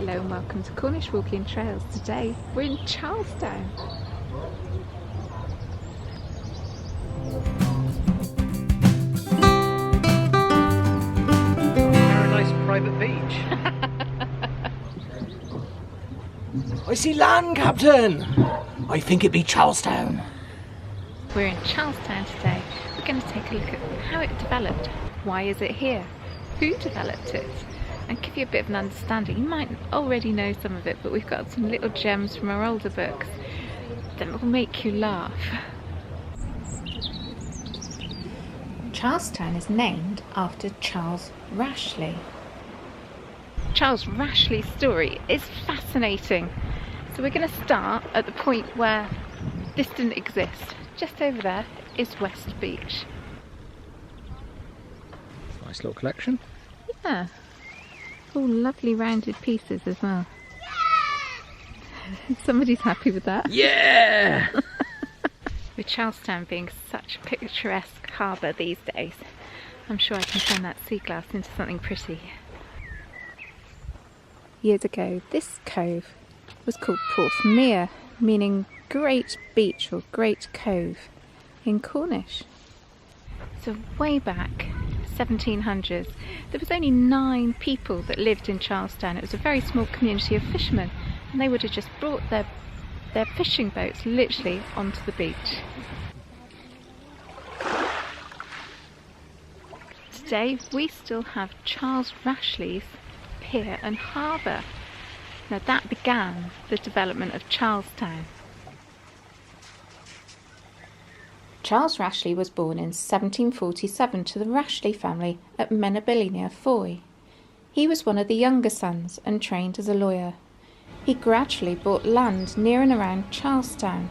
Hello and welcome to Cornish Walking Trails. Today we're in Charlestown. Paradise private beach. I see land, Captain! I think it be Charlestown. We're in Charlestown today. We're going to take a look at how it developed. Why is it here? Who developed it? And give you a bit of an understanding. You might already know some of it, but we've got some little gems from our older books that will make you laugh. Charlestown is named after Charles Rashleigh. Charles Rashleigh's story is fascinating. So we're going to start at the point where this didn't exist. Just over there is West Beach. Nice little collection. Yeah. All lovely rounded pieces as well. Somebody's happy with that. Yeah! With Charlestown being such a picturesque harbour these days, I'm sure I can turn that sea glass into something pretty. Years ago, this cove was called Porthmear, meaning great beach or great cove in Cornish. So way back, 1700s, there was only 9 people that lived in Charlestown. It was a very small community of fishermen, and they would have just brought their fishing boats literally onto the beach. Today we still have Charles Rashleigh's pier and harbour. Now that began the development of Charlestown. Charles Rashleigh was born in 1747 to the Rashleigh family at Manor near Fowey. He was one of the younger sons and trained as a lawyer. He gradually bought land near and around Charlestown.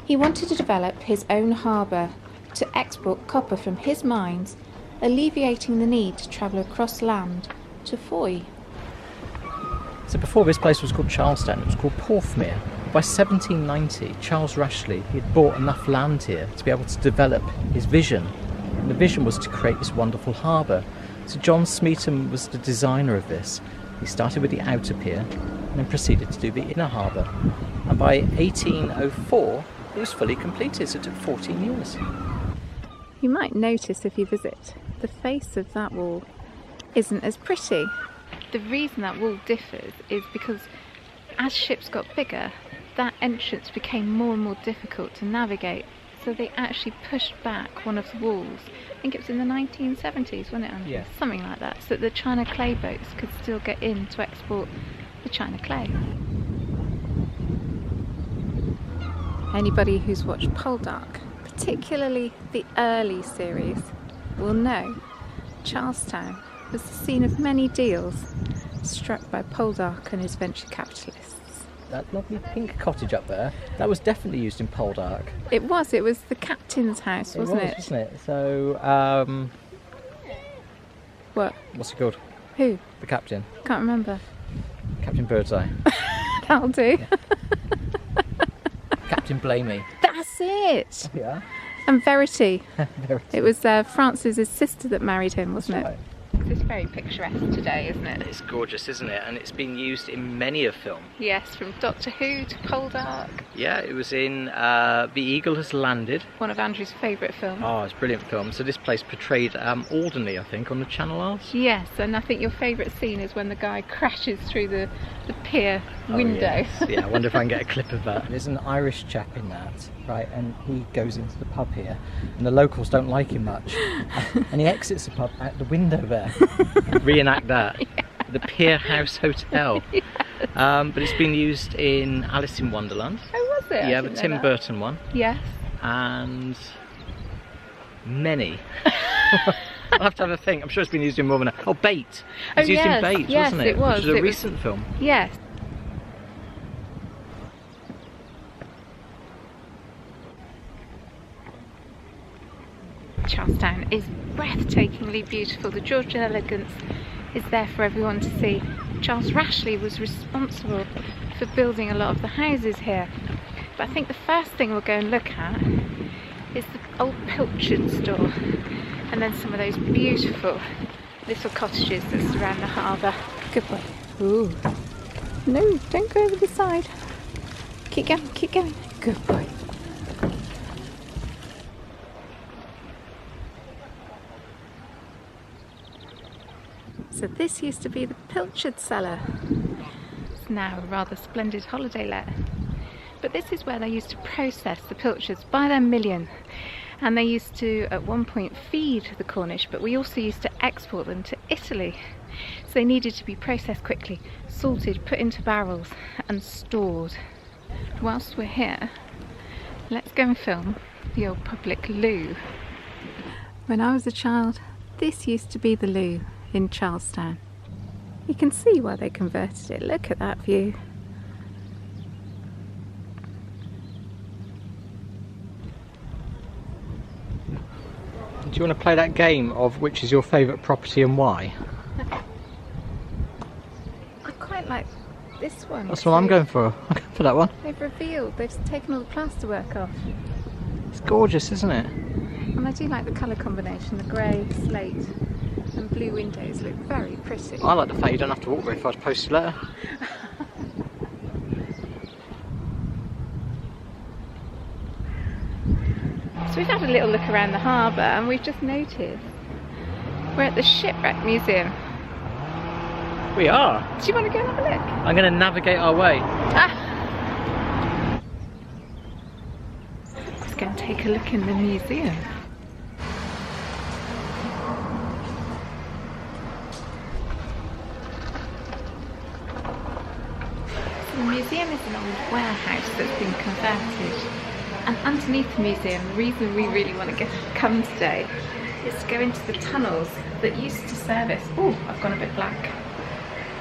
He wanted to develop his own harbour to export copper from his mines, alleviating the need to travel across land to Fowey. So before this place was called Charlestown, it was called Porthmear. By 1790, Charles Rashleigh had bought enough land here to be able to develop his vision. And the vision was to create this wonderful harbour. So John Smeaton was the designer of this. He started with the outer pier and then proceeded to do the inner harbour. And by 1804, it was fully completed, so it took 14 years. You might notice if you visit, the face of that wall isn't as pretty. The reason that wall differs is because as ships got bigger, that entrance became more and more difficult to navigate. So they actually pushed back one of the walls. I think it was in the 1970s, wasn't it, Andrew? Yeah. Something like that, so that the China clay boats could still get in to export the China clay. Anybody who's watched Poldark, particularly the early series, will know Charlestown was the scene of many deals struck by Poldark and his venture capitalists. That lovely pink cottage up there, that was definitely used in Poldark. It was the captain's house, wasn't it? Wasn't it? So, What? what's it called? Who? The captain. Can't remember. Captain Birdseye. That'll do. Yeah. Captain Blamey. That's it! Yeah. And Verity. Verity. It was Francis's sister that married him, wasn't it? Right. It's very picturesque today, isn't it? It's gorgeous, isn't it? And it's been used in many a film. Yes, from Doctor Who to Poldark. Yeah, it was in The Eagle Has Landed. One of Andrew's favourite films. Oh, it's a brilliant film. So this place portrayed Alderney, I think, on the Channel Isles. Yes, and I think your favourite scene is when the guy crashes through the pier window. Oh, yes. Yeah, I wonder if I can get a clip of that. There's an Irish chap in that, right, and he goes into the pub here, and the locals don't like him much. And he exits the pub out the window there. Reenact that. Yeah. The Pier House Hotel. Yes. But it's been used in Alice in Wonderland. Oh, was it? Yeah, the Tim Burton one. Yes. And many. I'll have to have a think. I'm sure it's been used in more than a... Oh, Bait. It was used in Bait, wasn't it? It was. Which was a recent film. Yes. Charlestown is breathtakingly beautiful. The Georgian elegance is there for everyone to see. Charles Rashleigh was responsible for building a lot of the houses here. But I think the first thing we'll go and look at is the old pilchard store, and then some of those beautiful little cottages that surround the harbour. Good boy. Ooh. No, don't go over the side. Keep going, keep going. Good boy. So this used to be the pilchard cellar. It's now a rather splendid holiday let. But this is where they used to process the pilchards by the million. And they used to, at one point, feed the Cornish, but we also used to export them to Italy. So they needed to be processed quickly, salted, put into barrels and stored. Whilst we're here, let's go and film the Old Public Loo. When I was a child, this used to be the loo in Charlestown. You can see why they converted it. Look at that view. Do you want to play that game of which is your favourite property and why? I quite like this one. That's what I'm going for. I'm going for that one. They've revealed, they've taken all the plasterwork off. It's gorgeous, isn't it? And I do like the colour combination, the grey, slate and blue windows look very pretty. I like the fact you don't have to walk very far to post a letter. So we've had a little look around the harbour and we've just noticed we're at the Shipwreck Museum. We are. Do you want to go and have a look? I'm going to navigate our way. Let's go and take a look in the museum. So the museum is an old warehouse that's been converted. And underneath the museum, the reason we really want to come today is to go into the tunnels that used to service, oh, I've gone a bit black,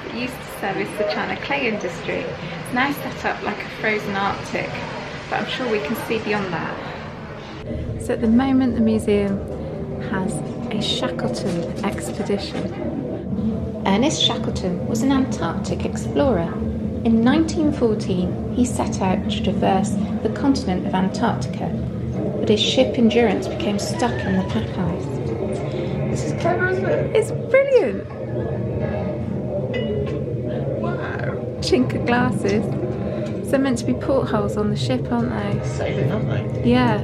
that used to service the China clay industry. It's now set up like a frozen Arctic, but I'm sure we can see beyond that. So at the moment the museum has a Shackleton expedition. Ernest Shackleton was an Antarctic explorer. In 1914, he set out to traverse the continent of Antarctica, but his ship Endurance became stuck in the pack ice. This is clever, isn't it? It's brilliant! Wow! Chink of glasses. So they're meant to be portholes on the ship, aren't they? Sailing, aren't they? Yeah.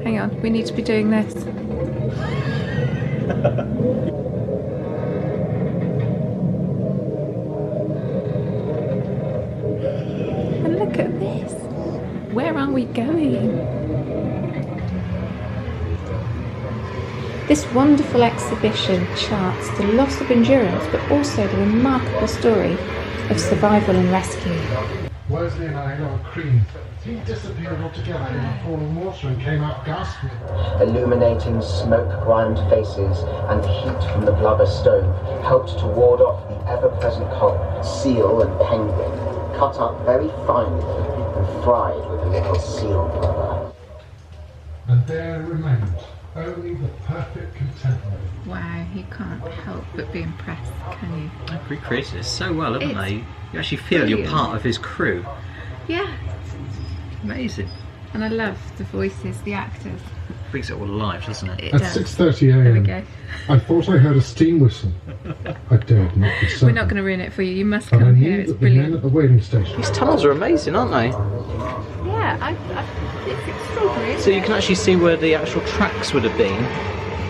Hang on, we need to be doing this. Look at this. Where are we going? This wonderful exhibition charts the loss of endurance, but also the remarkable story of survival and rescue. Worsley and I got a cream. He disappeared altogether in the falling water and came out gasping. Illuminating smoke-grimed faces and heat from the blubber stove helped to ward off the ever-present cold. Seal and penguin, cut up very finely and fried with a little seal blubber. And there it remained, only the perfect contemporary. Wow, you can't help but be impressed, can you? They've recreated it so well, haven't It's they? You actually feel brilliant. you're part of his crew. Yeah, Amazing. and I love the voices, the actors. Brings it all alive, doesn't it? It At does. 6:30 There we a.m. go. I thought I heard a steam whistle. I dared not be certain. We're not going to ruin it for you. You must But I come here. knew It's that the men brilliant. at the whaling station. These tunnels are amazing, aren't they? Yeah, it's extraordinary. So you can actually see where the actual tracks would have been.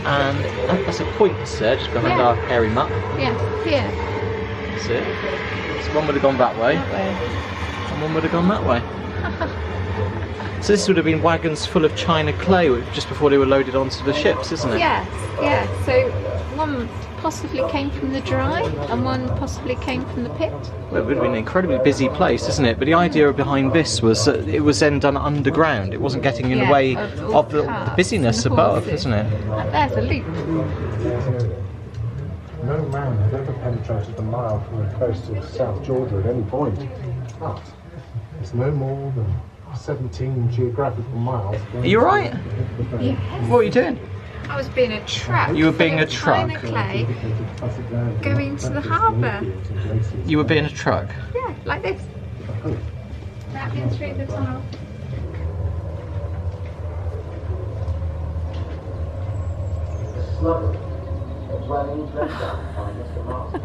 And that's a point there, just behind Yeah. our hairy mutt. Yeah, here. That's it. So one would have gone that way, That way. and one would have gone that way. So this would have been wagons full of China clay just before they were loaded onto the ships, isn't it? Yes, yeah. So one possibly came from the dry and one possibly came from the pit. Well, it would have been an incredibly busy place, isn't it? But the idea behind this was that it was then done underground. It wasn't getting in the way of the busyness and the above, horses. isn't it? And there's a loop. No man had ever penetrated the mile from the coast of South Georgia at any point. But it's no more than 17 geographical miles. Are you alright? Yes. What are you doing? I was being a truck. You were being full a of China truck. clay going to the harbour. You were being a truck. Yeah, like this. Wrapped in through the tunnel. Slugger, a dwellings left down by Mr. Marston.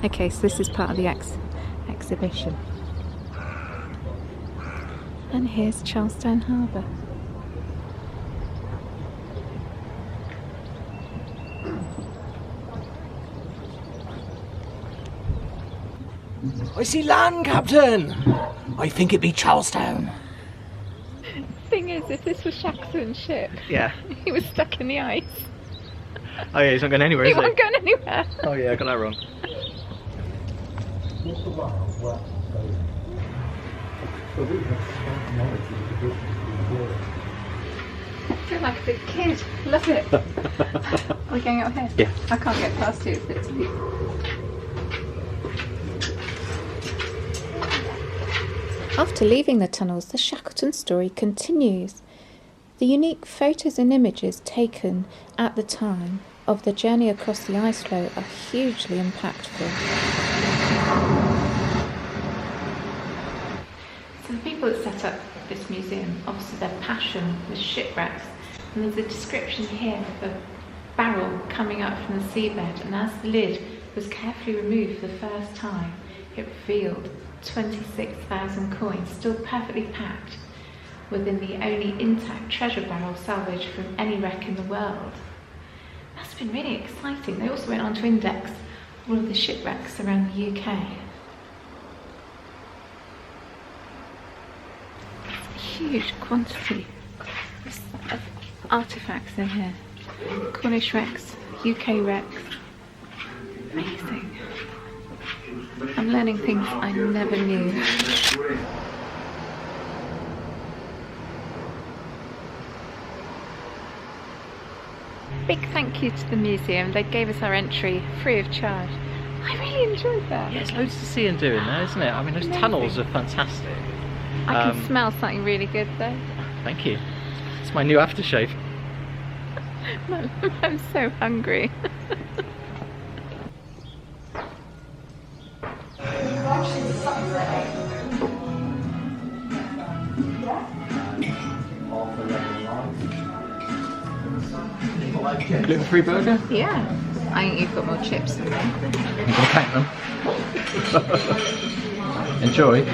Okay, so this is part of the exhibition. And here's Charlestown Harbour. I see land, Captain! I think it be Charlestown. Thing is, if this was Shackleton's ship, Yeah. he was stuck in the ice. Oh yeah, he's not going anywhere, He is he? wasn't going anywhere. Oh yeah, I got that wrong. I feel like a big kid. Love it. Are we going out here? Yeah. I can't get past you. It's a bit steep. After leaving the tunnels, the Shackleton story continues. The unique photos and images taken at the time of the journey across the ice floe are hugely impactful. So the people that set up this museum, obviously their passion was shipwrecks, and there's a description here of a barrel coming up from the seabed, and as the lid was carefully removed for the first time, it revealed 26,000 coins, still perfectly packed within the only intact treasure barrel salvaged from any wreck in the world. That's been really exciting. They also went on to index all of the shipwrecks around the UK. There's a huge quantity of artefacts in here. Cornish wrecks, UK wrecks. Amazing. I'm learning things I never knew. Big thank you to the museum. They gave us our entry free of charge. I really enjoyed that. Yeah, there's loads to see and do in there, isn't it? I mean, those tunnels are fantastic. I can smell something really good though. Thank you. It's my new aftershave. I'm so hungry. Gluten-free burger? Yeah. I think you've got more chips than me. I'm going to pack them. Enjoy.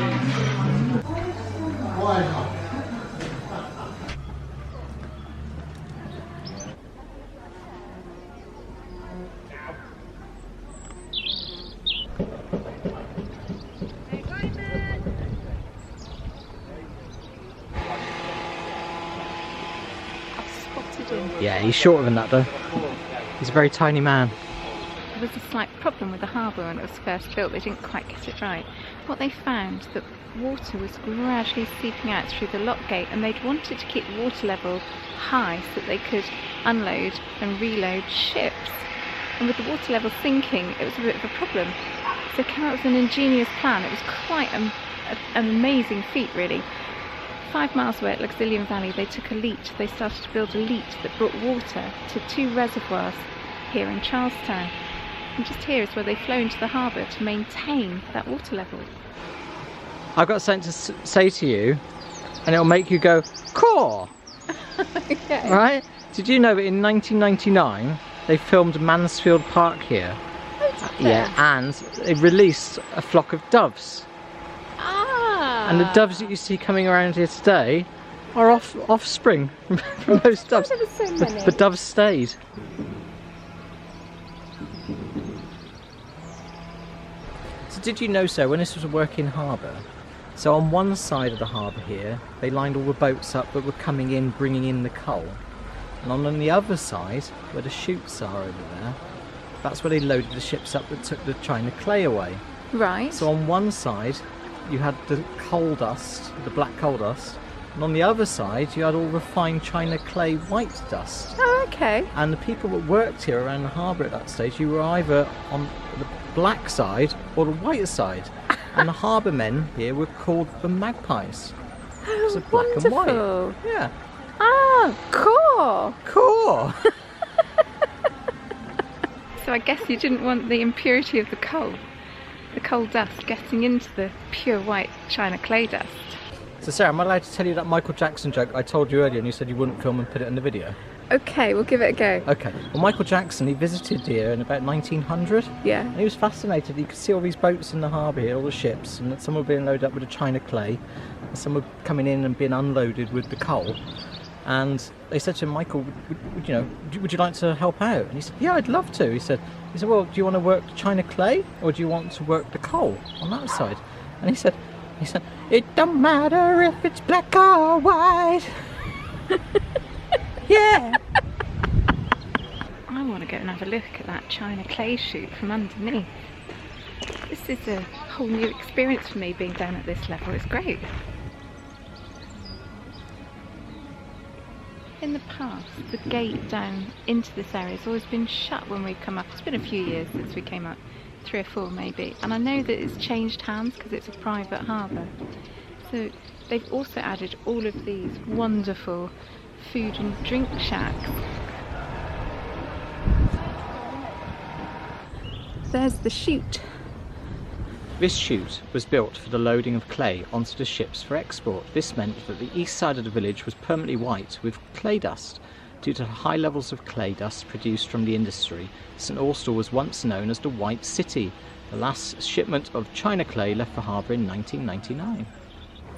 Yeah, he's shorter than that though. He's a very tiny man. There was a slight problem with the harbour when it was first built. They didn't quite get it right. What they found, that water was gradually seeping out through the lock gate, and they'd wanted to keep water level high so that they could unload and reload ships. And with the water level sinking, it was a bit of a problem. So they came up with an ingenious plan. It was quite an amazing feat, really. 5 miles away at Luxillian Valley, they took a leat. They started to build a leat that brought water to 2 reservoirs here in Charlestown. And just here is where they flow into the harbour to maintain that water level. I've got something to say to you, and it'll make you go, "Caw!" Okay. Right? Did you know that in 1999 they filmed Mansfield Park here? Yeah, and they released a flock of doves. And the doves that you see coming around here today are offspring from those doves. There were so many. The doves stayed. So did you know when this was a working harbour? So on one side of the harbour here, they lined all the boats up that were coming in, bringing in the coal. And on the other side, where the chutes are over there, that's where they loaded the ships up that took the China clay away. Right. So on one side, you had the coal dust, the black coal dust, and on the other side you had all the fine China clay white dust. Oh, okay. And the people that worked here around the harbour at that stage, you were either on the black side or the white side. And the harbour men here were called the magpies. Oh, So black and wonderful. white. Yeah. Ah, cool. Cool. So I guess you didn't want the impurity of the coal dust getting into the pure white China clay dust. So Sarah, am I allowed to tell you that Michael Jackson joke I told you earlier and you said you wouldn't film and put it in the video? Okay, we'll give it a go. Okay. Well, Michael Jackson, he visited here in about 1900. Yeah. And he was fascinated. You could see all these boats in the harbour here, all the ships, and some were being loaded up with the china clay, and some were coming in and being unloaded with the coal. And they said to him, Michael, would you like to help out? And he said, yeah, I'd love to. He said, well, do you want to work the china clay, or do you want to work the coal on that side? And he said, it don't matter if it's black or white. Yeah. I want to go and have a look at that china clay chute from underneath. This is a whole new experience for me, being down at this level. It's great. In the past, the gate down into this area has always been shut when we come up. It's been a few years since we came up, 3 or 4 maybe, and I know that it's changed hands because it's a private harbour. So they've also added all of these wonderful food and drink shacks. There's the chute. This chute was built for the loading of clay onto the ships for export. This meant that the east side of the village was permanently white with clay dust. Due to high levels of clay dust produced from the industry, St Austell was once known as the White City. The last shipment of china clay left the harbour in 1999.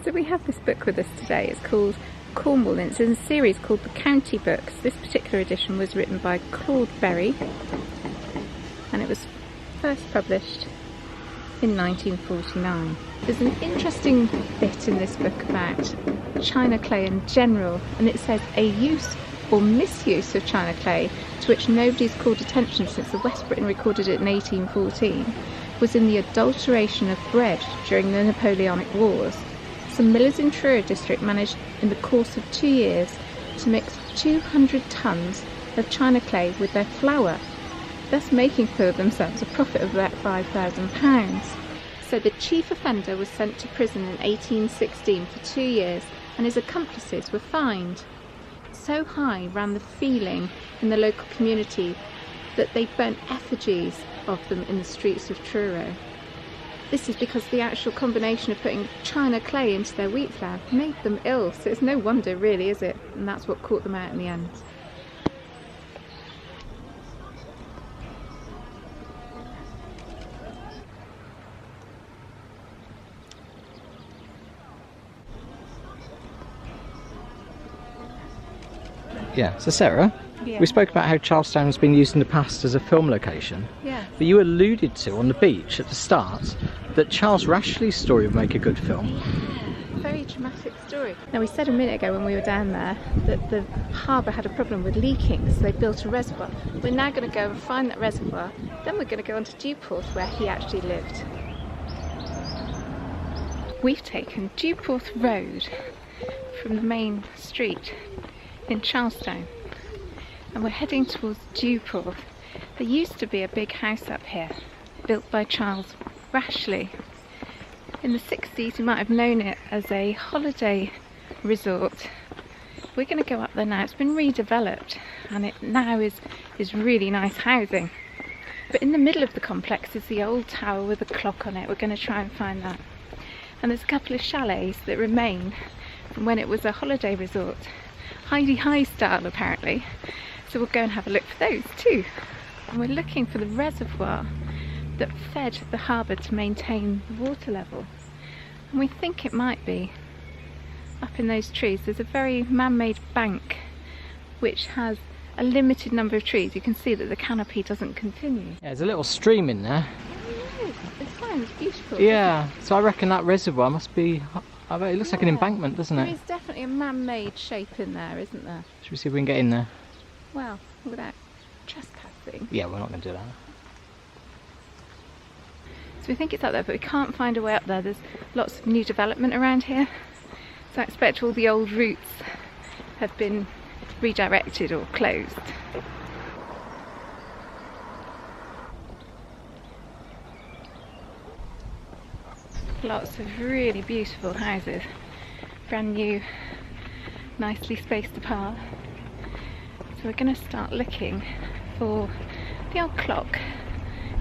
So we have this book with us today. It's called Cornwall, and it's in a series called The County Books. This particular edition was written by Claude Berry, and it was first published in 1949. There's an interesting bit in this book about china clay in general, and it says a use or misuse of china clay to which nobody's called attention since the West Briton recorded it in 1814 was in the adulteration of bread during the Napoleonic Wars. Some millers in Truro district managed in the course of 2 years to mix 200 tons of china clay with their flour, thus making for themselves a profit of about £5,000. So the chief offender was sent to prison in 1816 for 2 years, and his accomplices were fined. So high ran the feeling in the local community that they burnt effigies of them in the streets of Truro. This is because the actual combination of putting china clay into their wheat flour made them ill, so it's no wonder really, is it? And that's what caught them out in the end. Yeah, so Sarah, Yeah. we spoke about how Charlestown has been used in the past as a film location. Yeah. But you alluded to on the beach at the start that Charles Rashleigh's story would make a good film. Very dramatic story. Now, we said a minute ago when we were down there that the harbour had a problem with leaking, so they built a reservoir. We're now going to go and find that reservoir, then we're going to go on to Duporth where he actually lived. We've taken Duporth Road from the main street in Charlestown, and we're heading towards Duporth. There used to be a big house up here built by Charles Rashleigh. In the 60s you might have known it as a holiday resort. We're going to go up there now. It's been redeveloped and it now is really nice housing. But in the middle of the complex is the old tower with a clock on it. We're going to try and find that. And there's a couple of chalets that remain from when it was a holiday resort. High style apparently. So we'll go and have a look for those too. And we're looking for the reservoir that fed the harbour to maintain the water level. And we think it might be up in those trees. There's a very man-made bank which has a limited number of trees. You can see that the canopy doesn't continue. Yeah, there's a little stream in there. It sounds beautiful. Yeah, so I reckon that reservoir must be, I bet it looks like an embankment, doesn't There it? is definitely a man-made shape in there, isn't there? Should we see if we can get in there? Well, without trespassing. Yeah, we're not going to do that. So we think it's up there, but we can't find a way up there. There's lots of new development around here. So I expect all the old routes have been redirected or closed. Lots of really beautiful houses. Brand new, nicely spaced apart. So we're going to start looking for the old clock.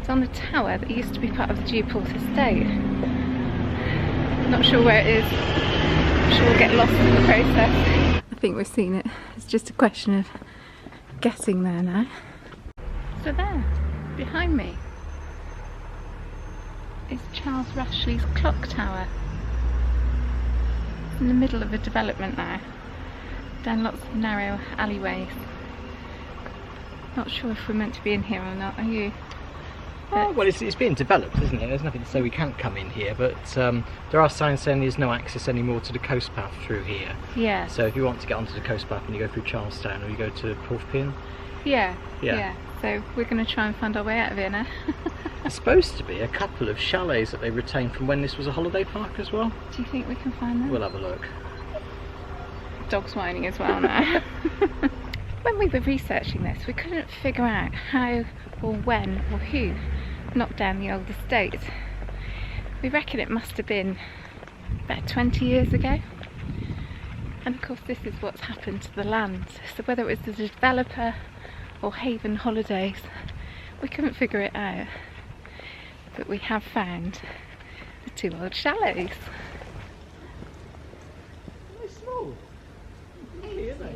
It's on the tower that used to be part of the Duporth estate. Not sure where it is. I'm sure we'll get lost in the process. I think we've seen it. It's just a question of getting there now. So there, behind me, is Charles Rashleigh's clock tower. It's in the middle of a development now, down lots of narrow alleyways. Not sure if we're meant to be in here or not, are you? Oh, well, it's being developed, isn't it? There's nothing to say we can't come in here, but there are signs saying there's no access anymore to the coast path through here. Yeah. So if you want to get onto the coast path and you go through Charlestown or you go to Porthmear. Yeah. Yeah. So we're going to try and find our way out of here now. There's supposed to be a couple of chalets that they retained from when this was a holiday park as well. Do you think we can find them? We'll have a look. Dog's whining as well now. When we were researching this, we couldn't figure out how or when or who knocked down the old estate. We reckon it must have been about 20 years ago. And of course this is what's happened to the land. So whether it was the developer or Haven Holidays, we couldn't figure it out. But we have found the two old chalets. They're small. Really, aren't they?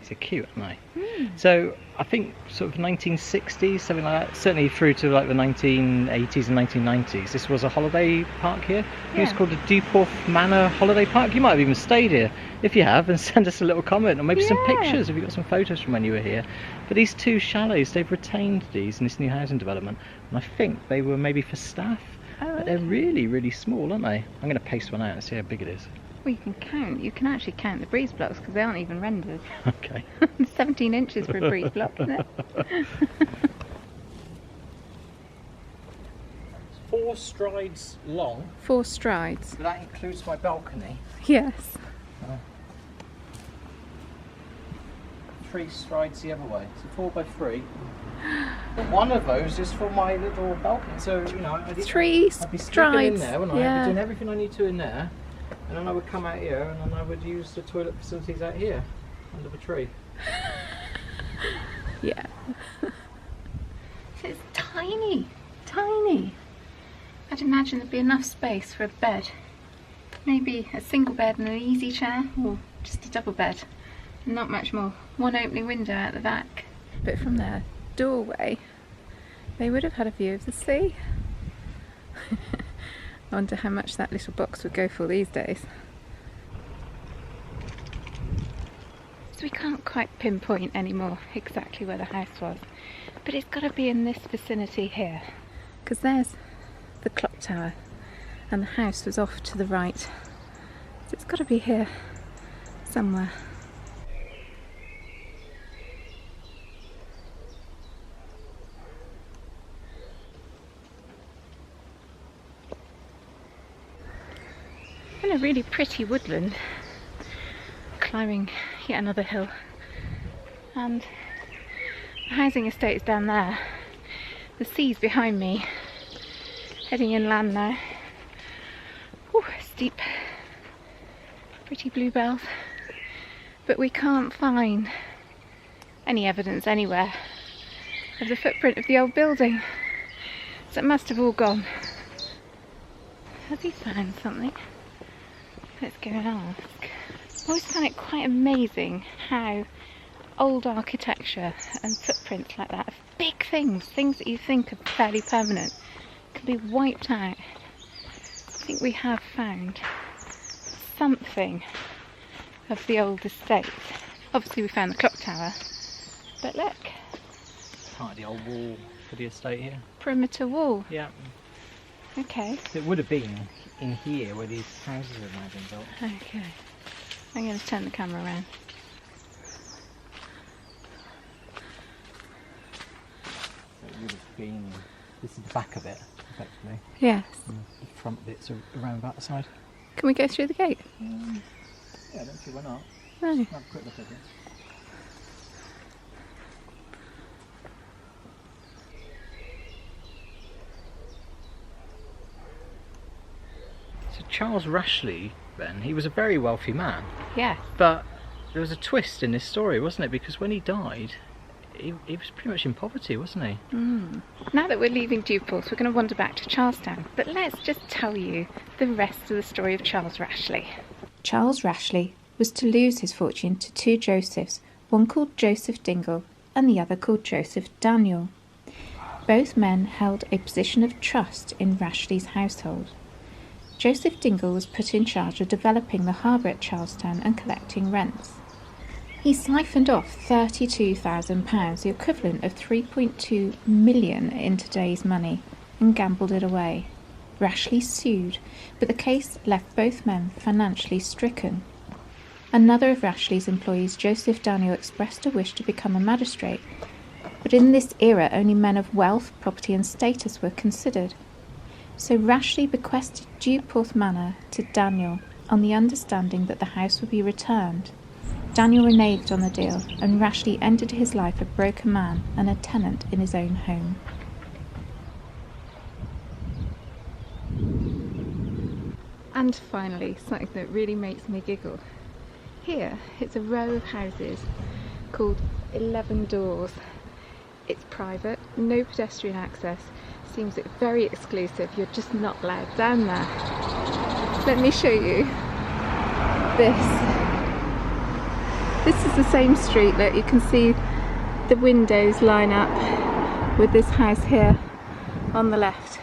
They're cute, aren't they? So I think sort of 1960s, something like that, certainly through to like the 1980s and 1990s. This was a holiday park here. It was called the Duporth Manor Holiday Park. You might have even stayed here. If you have, and send us a little comment or maybe some pictures if you've got some photos from when you were here. But these two chalets, they've retained these in this new housing development, and I think they were maybe for staff. But they're really, really small, aren't they? I'm going to paste one out and see how big it is. Well, you can count. You can actually count the breeze blocks because they aren't even rendered. Okay. 17 inches for a breeze block, isn't it? 4 strides long. 4 strides. That includes my balcony. Yes. 3 strides the other way, so 4 by 3. One of those is for my little balcony, so you know, I'd 3 be strides. in there, wouldn't I? I'd be doing everything I need to in there, and then I would come out here, and then I would use the toilet facilities out here under the tree. Yeah. It's tiny, tiny. I'd imagine there'd be enough space for a bed. Maybe a single bed and an easy chair, or just a double bed. Not much more. One opening window out the back. But from their doorway, they would have had a view of the sea. I wonder how much that little box would go for these days. So we can't quite pinpoint anymore exactly where the house was, but it's got to be in this vicinity here, because there's the clock tower and the house was off to the right, so it's got to be here somewhere. In a really pretty woodland, climbing yet another hill, and the housing estate is down there. The sea's behind me, heading inland now. Ooh, steep, pretty bluebells, but we can't find any evidence anywhere of the footprint of the old building, so it must have all gone. Has he found something? Let's go and ask. I always find it quite amazing how old architecture and footprints like that, of big things that you think are fairly permanent, can be wiped out. I think we have found something of the old estate. Obviously we found the clock tower, but look. Part of the old wall for the estate here. Perimeter wall. Yeah. Okay. So it would have been in here where these houses have now been built. Okay. I'm going to turn the camera around. So it would have been. This is the back of it, effectively. Yes. And the front bits are around that side. Can we go through the gate? Yeah, I don't see why not. No. Have a quick look at it. So Charles Rashleigh, then, he was a very wealthy man. Yes. But there was a twist in this story, wasn't it? Because when he died, he was pretty much in poverty, wasn't he? Now that we're leaving Duporth, we're going to wander back to Charlestown. But let's just tell you the rest of the story of Charles Rashleigh. Charles Rashleigh was to lose his fortune to two Josephs, one called Joseph Dingle and the other called Joseph Daniel. Both men held a position of trust in Rashleigh's household. Joseph Dingle was put in charge of developing the harbour at Charlestown and collecting rents. He siphoned off £32,000, the equivalent of 3.2 million in today's money, and gambled it away. Rashleigh sued, but the case left both men financially stricken. Another of Rashleigh's employees, Joseph Daniel, expressed a wish to become a magistrate, but in this era only men of wealth, property and status were considered. So Rashleigh bequested Duporth Manor to Daniel on the understanding that the house would be returned. Daniel reneged on the deal, and Rashleigh ended his life a broken man and a tenant in his own home. And finally, something that really makes me giggle. Here, it's a row of houses called 11 Doors. It's private, no pedestrian access, seems very exclusive, you're just not allowed down there. Let me show you this. This is the same street that you can see the windows line up with this house here on the left.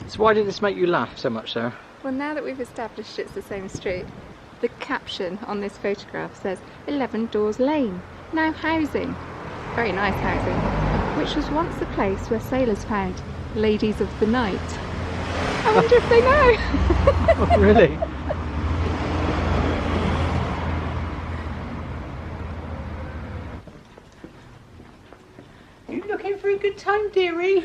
So why did this make you laugh so much, Sarah? Well, now that we've established it's the same street, the caption on this photograph says 11 Doors Lane, now housing. Very nice housing, which was once the place where sailors found ladies of the night. I wonder if they know. Oh, really? You looking for a good time, dearie?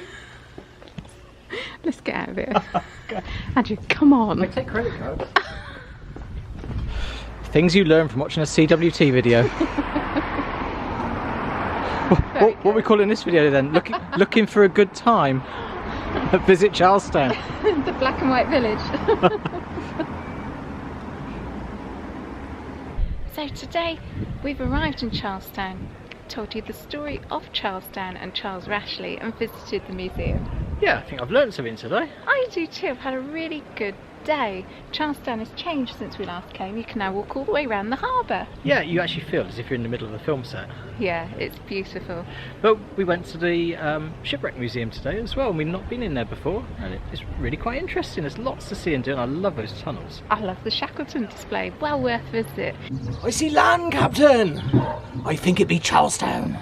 Let's get out of here. Okay. Andrew, come on. I take credit cards. Things you learn from watching a CWT video. What are we calling this video then? Looking for a good time. Visit Charlestown. The black and white village. So today we've arrived in Charlestown, told you the story of Charlestown and Charles Rashleigh, and visited the museum. Yeah, I think I've learned something today. I do too. I've had a really good day. Charlestown has changed since we last came. You can now walk all the way around the harbour. Yeah, you actually feel as if you're in the middle of a film set. Yeah, it's beautiful. But we went to the Shipwreck Museum today as well, and we've not been in there before, and it's really quite interesting. There's lots to see and do, and I love those tunnels. I love the Shackleton display. Well worth a visit. I see land, Captain. I think it be Charlestown.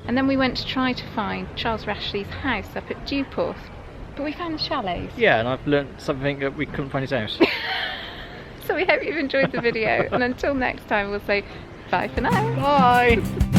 And then we went to try to find Charles Rashleigh's house up at Duporth, but we found the chalets. Yeah, and I've learnt something that we couldn't find his house. So we hope you've enjoyed the video, and until next time we'll say bye for now. Bye!